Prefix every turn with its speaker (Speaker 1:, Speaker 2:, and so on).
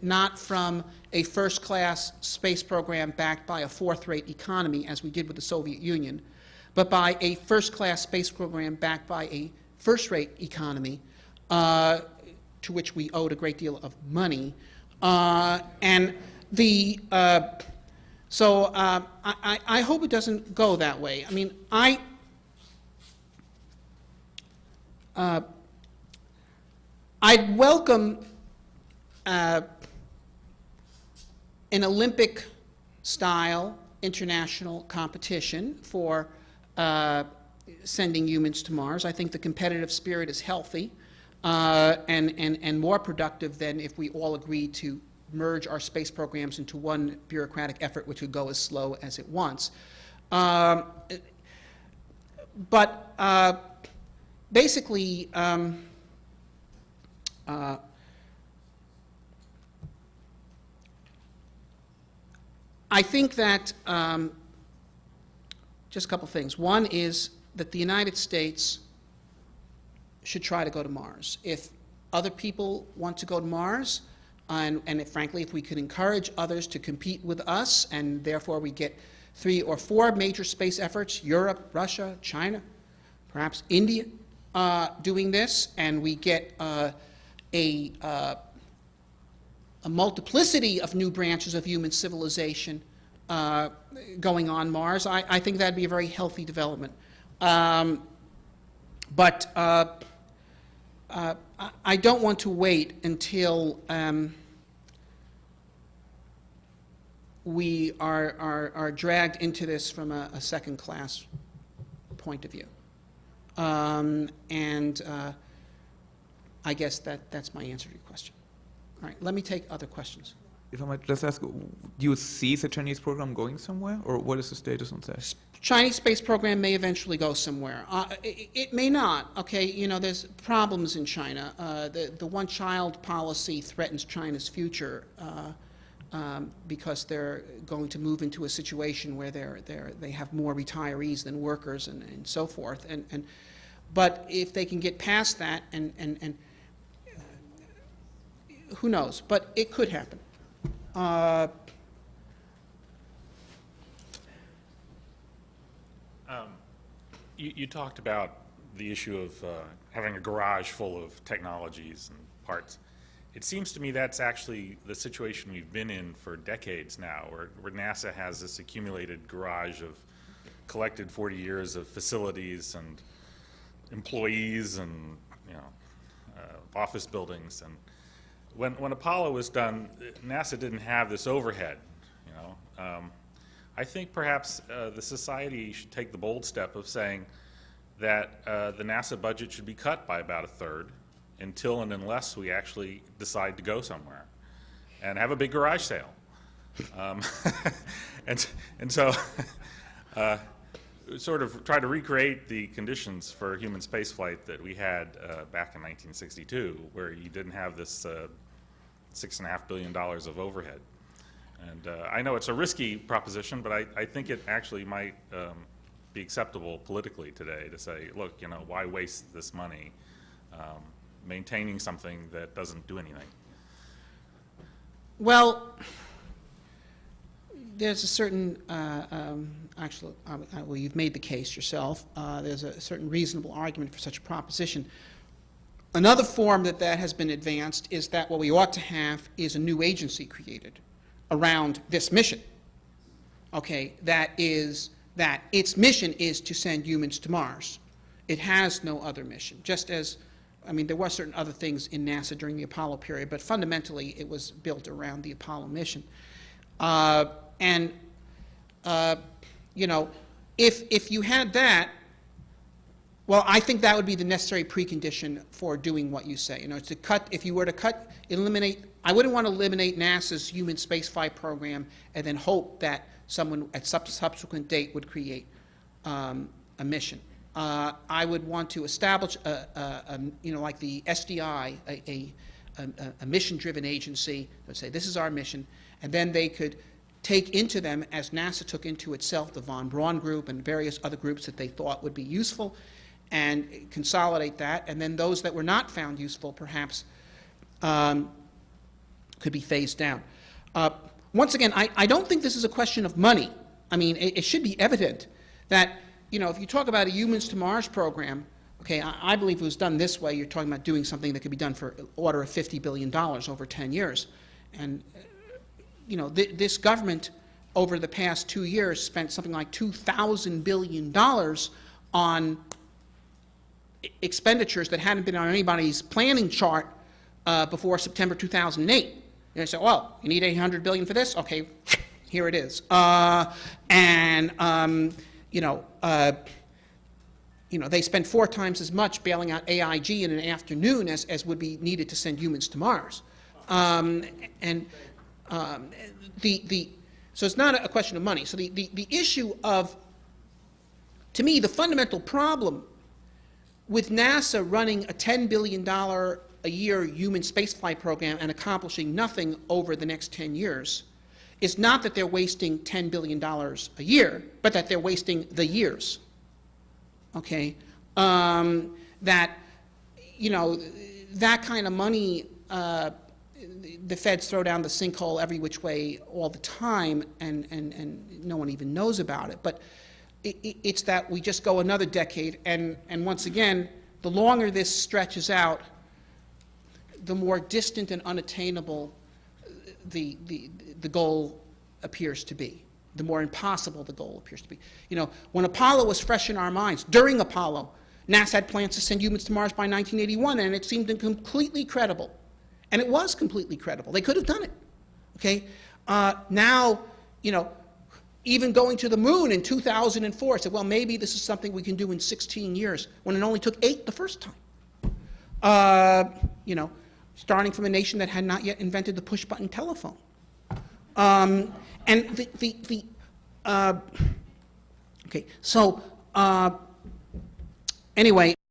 Speaker 1: not from a first-class space program backed by a fourth-rate economy, as we did with the Soviet Union, but by a first-class space program backed by a first-rate economy, to which we owed a great deal of money. I hope it doesn't go that way. I mean, I'd welcome an Olympic-style international competition for sending humans to Mars. I think the competitive spirit is healthy and more productive than if we all agreed to merge our space programs into one bureaucratic effort which would go as slow as it wants. Basically, I think that just a couple things. One is that the United States should try to go to Mars. If other people want to go to Mars, frankly, if we could encourage others to compete with us, and therefore we get 3 or 4 major space efforts, Europe, Russia, China, perhaps India, doing this, and we get a multiplicity of new branches of human civilization going on Mars, I think that'd be a very healthy development. I don't want to wait until we are dragged into this from a second-class point of view. I guess that's my answer to your question. All right, let me take other questions.
Speaker 2: If I might just ask, do you see the Chinese program going somewhere, or what is the status on that?
Speaker 1: Chinese space program may eventually go somewhere. It may not. Okay, you know, there's problems in China. The one-child policy threatens China's future because they're going to move into a situation where they have more retirees than workers and so forth. But if they can get past that, and who knows? But it could happen.
Speaker 3: You talked about the issue of having a garage full of technologies and parts. It seems to me that's actually the situation we've been in for decades now, where NASA has this accumulated garage of collected 40 years of facilities and employees and office buildings. And when Apollo was done, NASA didn't have this overhead. I think perhaps the society should take the bold step of saying that the NASA budget should be cut by about 1/3 until and unless we actually decide to go somewhere and have a big garage sale. So sort of try to recreate the conditions for human spaceflight that we had back in 1962, where you didn't have this $6.5 billion of overhead. And I know it's a risky proposition, but I think it actually might be acceptable politically today to say, look, why waste this money maintaining something that doesn't do anything?
Speaker 1: Well, there's a certain, well, you've made the case yourself. There's a certain reasonable argument for such a proposition. Another form that has been advanced is that what we ought to have is a new agency created around this mission. Okay, that its mission is to send humans to Mars. It has no other mission, just as, there were certain other things in NASA during the Apollo period, but fundamentally it was built around the Apollo mission. If you had that, well, I think that would be the necessary precondition for doing what you say. To cut, if you were to eliminate, I wouldn't want to eliminate NASA's human spaceflight program and then hope that someone at subsequent date would create a mission. I would want to establish, like the SDI, a mission-driven agency that would say, this is our mission, and then they could take into them, as NASA took into itself, the von Braun group and various other groups that they thought would be useful, and consolidate that, and then those that were not found useful, perhaps could be phased down. Once again, I don't think this is a question of money. I mean, it should be evident that, if you talk about a Humans to Mars program, okay, I believe if it was done this way, you're talking about doing something that could be done for order of $50 billion over 10 years. And, this government over the past 2 years spent something like $2,000 billion on expenditures that hadn't been on anybody's planning chart before September 2008. They say, well, you need $800 billion for this? Okay, here it is. They spent 4 times as much bailing out AIG in an afternoon as would be needed to send humans to Mars. So it's not a question of money. So the issue of, to me, the fundamental problem with NASA running a $10 billion a year human spaceflight program and accomplishing nothing over the next 10 years is not that they're wasting $10 billion a year, but that they're wasting the years. Okay? That kind of money, the feds throw down the sinkhole every which way all the time, and no one even knows about it. But it's that we just go another decade, and once again, the longer this stretches out, the more distant and unattainable the goal appears to be, the more impossible the goal appears to be. When Apollo was fresh in our minds, during Apollo, NASA had plans to send humans to Mars by 1981, and it seemed completely credible. And it was completely credible. They could have done it. Okay? Now, even going to the moon in 2004, said, well, maybe this is something we can do in 16 years, when it only took 8 the first time. Starting from a nation that had not yet invented the push-button telephone. Okay, so anyway.